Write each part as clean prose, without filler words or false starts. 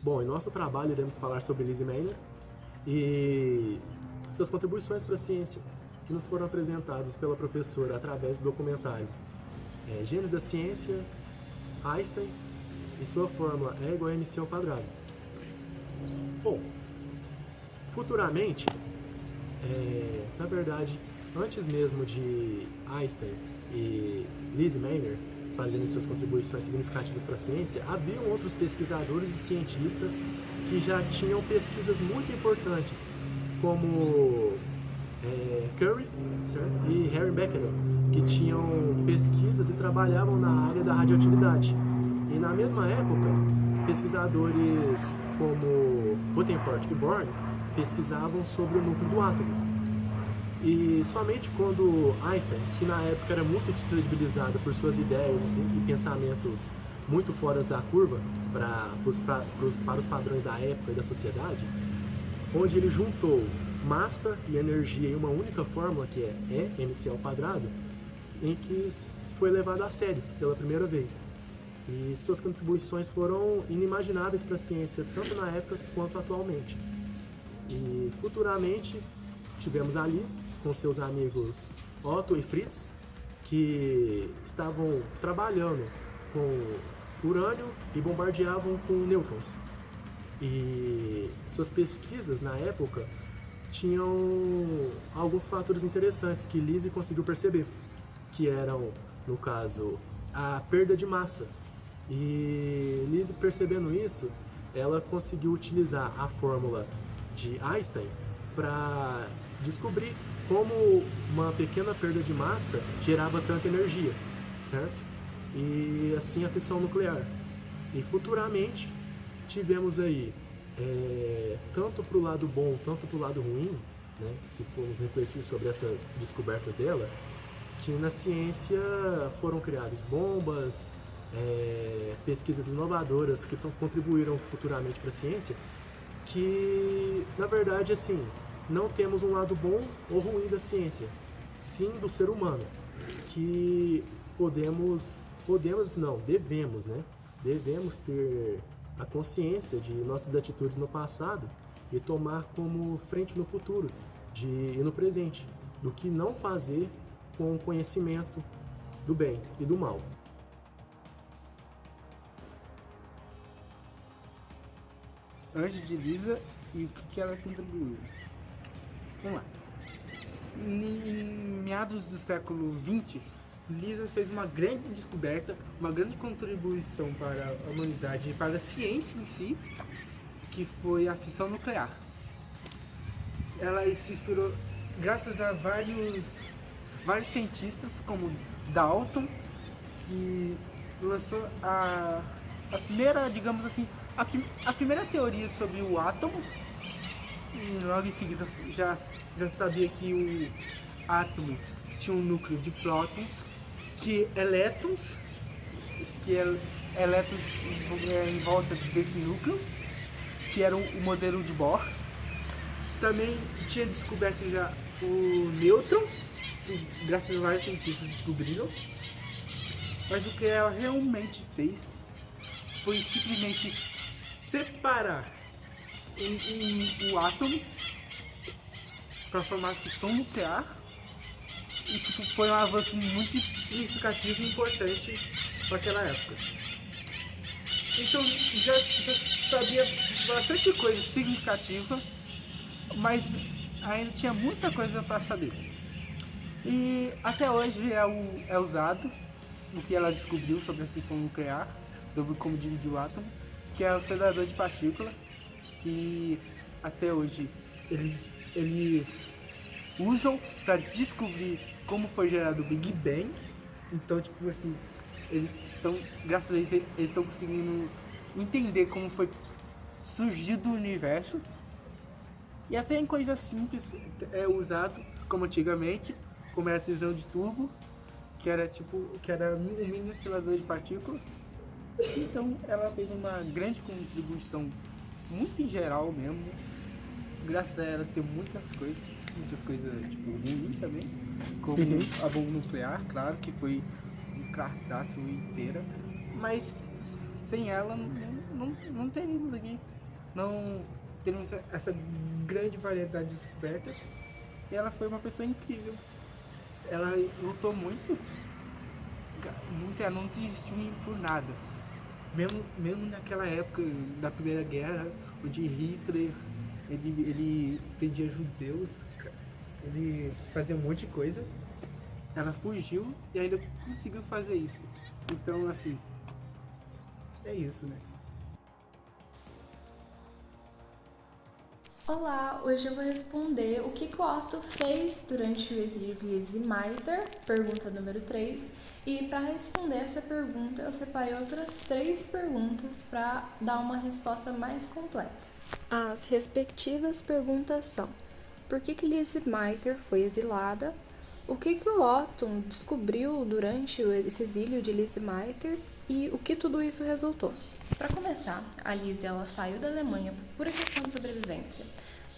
Bom, em nosso trabalho iremos falar sobre Lise Meitner e suas contribuições para a ciência, que nos foram apresentados pela professora através do documentário Gênios da Ciência, Einstein e sua fórmula E igual a mc ao quadrado. Bom, futuramente, na verdade, antes mesmo de Einstein e Lise Meitner fazendo suas contribuições significativas para a ciência, haviam outros pesquisadores e cientistas que já tinham pesquisas muito importantes, como Curie, certo? E Harry Becquerel, que tinham pesquisas e trabalhavam na área da radioatividade. E na mesma época, pesquisadores como Rutherford e Bohr pesquisavam sobre o núcleo do átomo. E somente quando Einstein, que na época era muito descredibilizado por suas ideias assim, e pensamentos muito fora da curva para os padrões da época e da sociedade, onde ele juntou massa e energia em uma única fórmula, que é E mc ao quadrado, em que foi levado a sério pela primeira vez. E suas contribuições foram inimagináveis para a ciência, tanto na época quanto atualmente. E futuramente tivemos a Lise com seus amigos Otto e Fritz, que estavam trabalhando com urânio e bombardeavam com nêutrons. E suas pesquisas na época tinham alguns fatores interessantes que Lise conseguiu perceber, que eram, no caso, a perda de massa. E Lise, percebendo isso, ela conseguiu utilizar a fórmula de Einstein para descobrir como uma pequena perda de massa gerava tanta energia, certo? E assim a fissão nuclear. E futuramente tivemos aí, tanto para o lado bom, tanto para o lado ruim, né, se formos refletir sobre essas descobertas dela, que na ciência foram criadas bombas, pesquisas inovadoras que contribuíram futuramente para a ciência, que na verdade assim, não temos um lado bom ou ruim da ciência, sim do ser humano, que devemos ter a consciência de nossas atitudes no passado e tomar como frente no futuro e no presente, do que não fazer com o conhecimento do bem e do mal. Antes de Lisa e o que ela contribuiu. Vamos lá. Em meados do século XX, Lisa fez uma grande descoberta, uma grande contribuição para a humanidade e para a ciência em si, que foi a fissão nuclear. Ela se inspirou graças a vários cientistas, como Dalton, que lançou a primeira, digamos assim, a primeira teoria sobre o átomo. E logo em seguida já sabia que o átomo tinha um núcleo de prótons, que elétrons em volta desse núcleo, que era o modelo de Bohr. Também tinha descoberto já o nêutron, que graças a vários cientistas descobriram. Mas o que ela realmente fez foi simplesmente separar o átomo para formar a fissão nuclear, e foi um avanço muito significativo e importante para aquela época. Então já sabia bastante coisa significativa, mas ainda tinha muita coisa para saber. E até hoje é usado o que ela descobriu sobre a fissão nuclear, sobre como dividir o átomo, que é o acelerador de partícula, que até hoje eles usam para descobrir como foi gerado o Big Bang. Então, tipo assim, graças a isso, eles estão conseguindo entender como foi surgido o universo. E até em coisas simples é usado, como antigamente, como era a televisão de tubo, que era um mini acelerador de partícula. Então ela fez uma grande contribuição, muito em geral mesmo, graças a ela ter muitas coisas tipo ruins também, como a bomba nuclear, claro, que foi um cartaço inteira, mas sem ela não teríamos aqui. Não teríamos essa grande variedade de descobertas. E ela foi uma pessoa incrível. Ela lutou muito. Ela não desistiu por nada. Mesmo naquela época da Primeira Guerra, onde Hitler ele prendia judeus, ele fazia um monte de coisa. Ela fugiu e ainda conseguiu fazer isso. Então, assim, é isso, né? Olá, hoje eu vou responder o que o Otto fez durante o exílio de Lise Meitner, pergunta número 3. E para responder essa pergunta, eu separei outras 3 perguntas para dar uma resposta mais completa. As respectivas perguntas são: por que Lise Meitner foi exilada? O que o Otto descobriu durante esse exílio de Lise Meitner e o que tudo isso resultou? Para começar, a Lise ela saiu da Alemanha por pura questão de sobrevivência.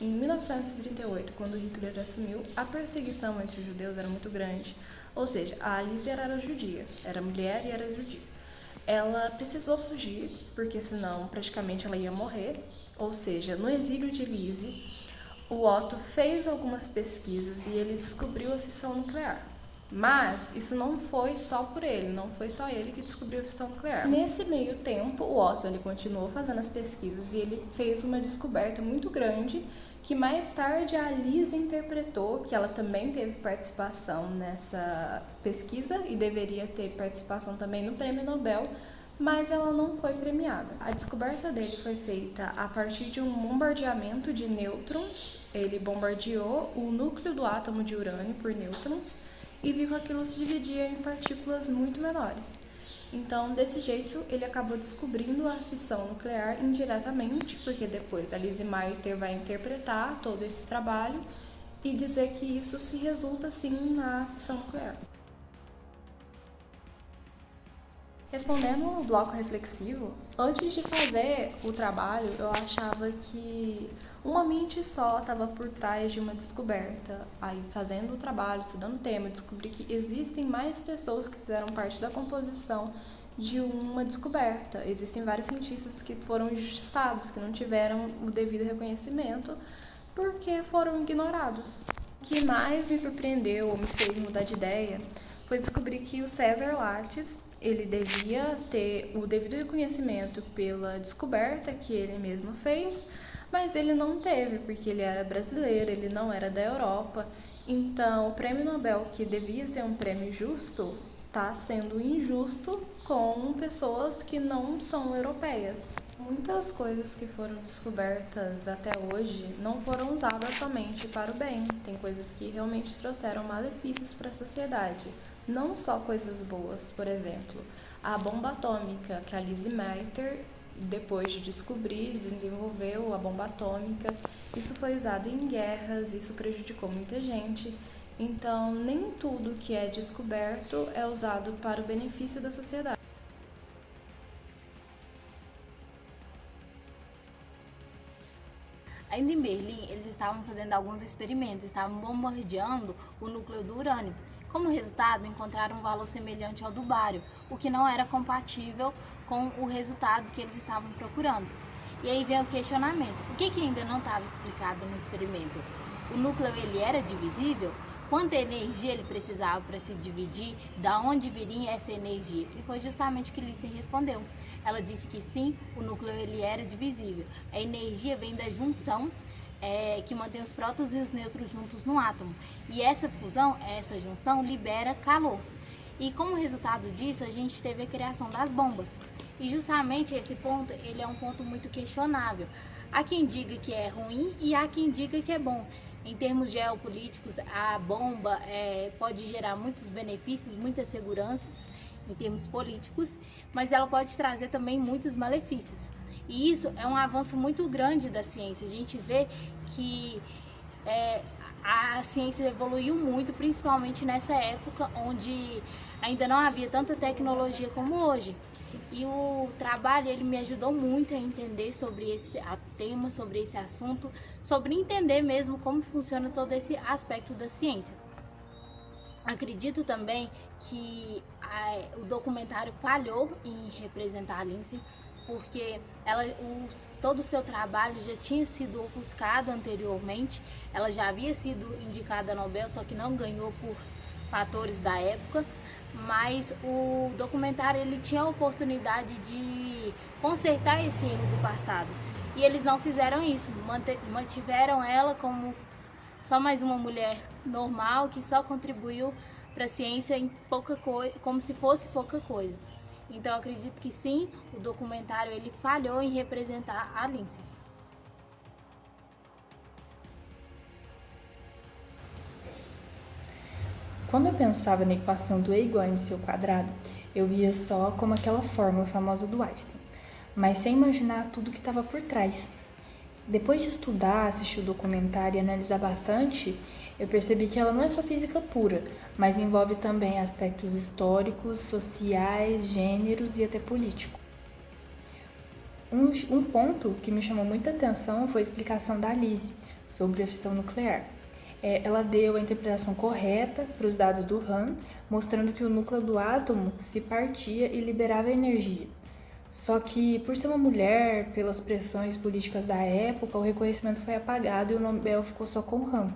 Em 1938, quando Hitler assumiu, a perseguição entre os judeus era muito grande. Ou seja, a Lise era judia, era mulher e era judia. Ela precisou fugir, porque senão praticamente ela ia morrer. Ou seja, no exílio de Lise, o Otto fez algumas pesquisas e ele descobriu a fissão nuclear. Mas isso não foi só por ele, não foi só ele que descobriu a fissão nuclear. Nesse meio tempo, o Otto ele continuou fazendo as pesquisas e ele fez uma descoberta muito grande que mais tarde a Lise interpretou, que ela também teve participação nessa pesquisa e deveria ter participação também no Prêmio Nobel, mas ela não foi premiada. A descoberta dele foi feita a partir de um bombardeamento de nêutrons. Ele bombardeou o núcleo do átomo de urânio por nêutrons e viu que aquilo se dividia em partículas muito menores. Então, desse jeito, ele acabou descobrindo a fissão nuclear indiretamente, porque depois a Lise Meitner vai interpretar todo esse trabalho e dizer que isso se resulta, sim, na fissão nuclear. Respondendo o bloco reflexivo, antes de fazer o trabalho, eu achava que uma mente só estava por trás de uma descoberta. Aí, fazendo o trabalho, estudando o tema, eu descobri que existem mais pessoas que fizeram parte da composição de uma descoberta. Existem vários cientistas que foram injustiçados, que não tiveram o devido reconhecimento porque foram ignorados. O que mais me surpreendeu ou me fez mudar de ideia foi descobrir que o César Lattes ele devia ter o devido reconhecimento pela descoberta que ele mesmo fez, mas ele não teve, porque ele era brasileiro, ele não era da Europa. Então, o prêmio Nobel, que devia ser um prêmio justo, está sendo injusto com pessoas que não são europeias. Muitas coisas que foram descobertas até hoje não foram usadas somente para o bem. Tem coisas que realmente trouxeram malefícios para a sociedade. Não só coisas boas, por exemplo, a bomba atômica que a Lise Meitner, depois de descobrir, desenvolveu a bomba atômica. Isso foi usado em guerras, isso prejudicou muita gente. Então, nem tudo que é descoberto é usado para o benefício da sociedade. Ainda em Berlim, eles estavam fazendo alguns experimentos, estavam bombardeando o núcleo do urânio. Como resultado, encontraram um valor semelhante ao do bário, o que não era compatível com o resultado que eles estavam procurando. E aí veio o questionamento: o que ainda não estava explicado no experimento? O núcleo ele era divisível? Quanta energia ele precisava para se dividir? Da onde viria essa energia? E foi justamente o que Lise respondeu. Ela disse que sim, o núcleo ele era divisível. A energia vem da junção que mantém os prótons e os nêutrons juntos no átomo. E essa fusão, essa junção, libera calor. E como resultado disso, a gente teve a criação das bombas. E justamente esse ponto, ele é um ponto muito questionável. Há quem diga que é ruim e há quem diga que é bom. Em termos geopolíticos, a bomba pode gerar muitos benefícios, muitas seguranças em termos políticos, mas ela pode trazer também muitos malefícios. E isso é um avanço muito grande da ciência. A gente vê que a ciência evoluiu muito, principalmente nessa época onde ainda não havia tanta tecnologia como hoje. E o trabalho ele me ajudou muito a entender sobre esse tema, sobre esse assunto, sobre entender mesmo como funciona todo esse aspecto da ciência. Acredito também que o documentário falhou em representar a Lise, porque todo o seu trabalho já tinha sido ofuscado anteriormente, ela já havia sido indicada a Nobel, só que não ganhou por fatores da época, mas o documentário ele tinha a oportunidade de consertar esse erro do passado, e eles não fizeram isso, mantiveram ela como só mais uma mulher normal que só contribuiu para a ciência em pouca coisa, como se fosse pouca coisa. Então eu acredito que sim, o documentário ele falhou em representar a Lindsay. Quando eu pensava na equação do E igual a MC ao quadrado, eu via só como aquela fórmula famosa do Einstein, mas sem imaginar tudo que estava por trás. Depois de estudar, assistir o documentário e analisar bastante, eu percebi que ela não é só física pura, mas envolve também aspectos históricos, sociais, gêneros e até políticos. Um ponto que me chamou muita atenção foi a explicação da Lise sobre a fissão nuclear. Ela deu a interpretação correta para os dados do Hahn, mostrando que o núcleo do átomo se partia e liberava energia. Só que, por ser uma mulher, pelas pressões políticas da época, o reconhecimento foi apagado e o Nobel ficou só com Hahn,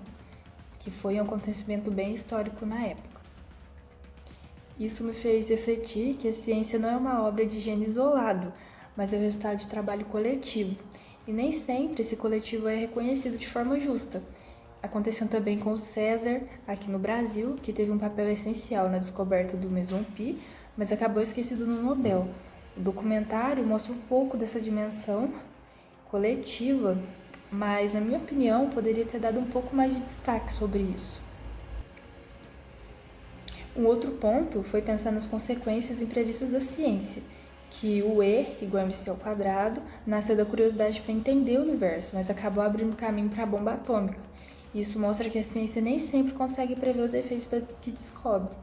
que foi um acontecimento bem histórico na época. Isso me fez refletir que a ciência não é uma obra de gênio isolado, mas é o resultado de trabalho coletivo. E nem sempre esse coletivo é reconhecido de forma justa. Aconteceu também com o César, aqui no Brasil, que teve um papel essencial na descoberta do meson pi, mas acabou esquecido no Nobel. O documentário mostra um pouco dessa dimensão coletiva, mas, na minha opinião, poderia ter dado um pouco mais de destaque sobre isso. Um outro ponto foi pensar nas consequências imprevistas da ciência, que o E igual a mc ao quadrado nasceu da curiosidade para entender o universo, mas acabou abrindo caminho para a bomba atômica. Isso mostra que a ciência nem sempre consegue prever os efeitos que descobre.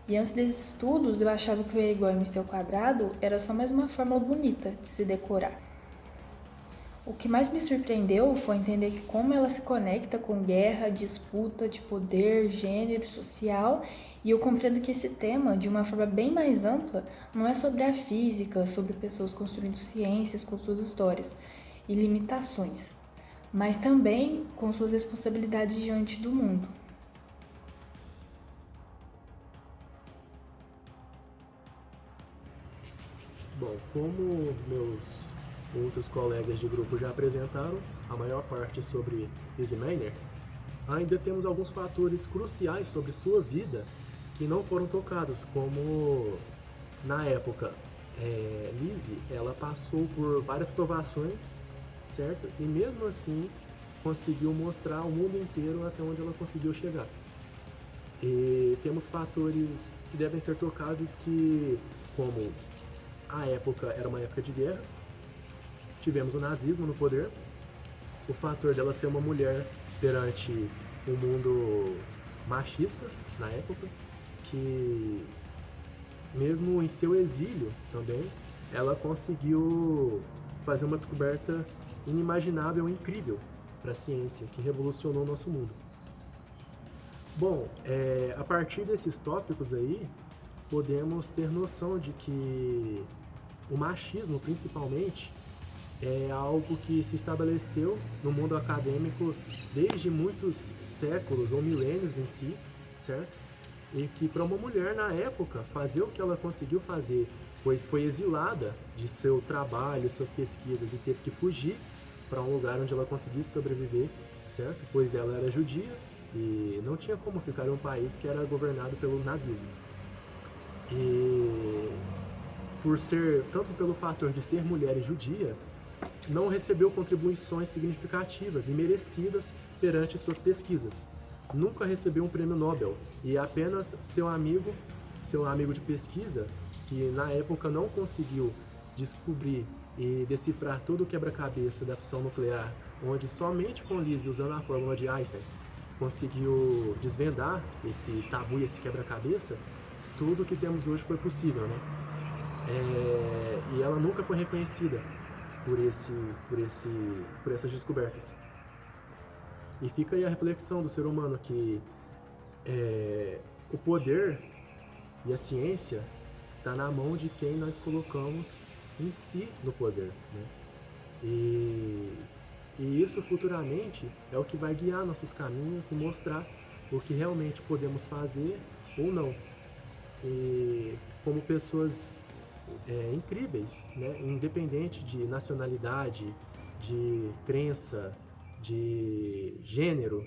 E antes desses estudos, eu achava que o E igual a mc ao quadrado era só mais uma fórmula bonita de se decorar. O que mais me surpreendeu foi entender que como ela se conecta com guerra, disputa de poder, gênero, social, e eu compreendo que esse tema, de uma forma bem mais ampla, não é sobre a física, sobre pessoas construindo ciências com suas histórias e limitações, mas também com suas responsabilidades diante do mundo. Bom, como meus outros colegas de grupo já apresentaram, a maior parte sobre Lise Meitner, ainda temos alguns fatores cruciais sobre sua vida que não foram tocados, como na época, Lise, ela passou por várias provações, certo? E mesmo assim conseguiu mostrar ao mundo inteiro até onde ela conseguiu chegar. E temos fatores que devem ser tocados que, como a época era uma época de guerra, tivemos o nazismo no poder, o fator dela ser uma mulher perante um mundo machista na época, que mesmo em seu exílio também, ela conseguiu fazer uma descoberta inimaginável e incrível para a ciência, que revolucionou o nosso mundo. Bom, a partir desses tópicos aí, podemos ter noção de que o machismo, principalmente, é algo que se estabeleceu no mundo acadêmico desde muitos séculos ou milênios em si, certo? E que para uma mulher na época fazer o que ela conseguiu fazer, pois foi exilada de seu trabalho, suas pesquisas e teve que fugir para um lugar onde ela conseguisse sobreviver, certo? Pois ela era judia e não tinha como ficar em um país que era governado pelo nazismo. E tanto pelo fator de ser mulher e judia, não recebeu contribuições significativas e merecidas perante suas pesquisas. Nunca recebeu um prêmio Nobel e apenas seu amigo de pesquisa, que na época não conseguiu descobrir e decifrar todo o quebra-cabeça da fissão nuclear, onde somente com Lise, usando a fórmula de Einstein, conseguiu desvendar esse tabu e esse quebra-cabeça, tudo o que temos hoje foi possível, né? E ela nunca foi reconhecida por essas descobertas. E fica aí a reflexão do ser humano que o poder e a ciência está na mão de quem nós colocamos em si no poder, né? E isso futuramente é o que vai guiar nossos caminhos e mostrar o que realmente podemos fazer ou não. E como pessoas incríveis, né? Independente de nacionalidade, de crença, de gênero,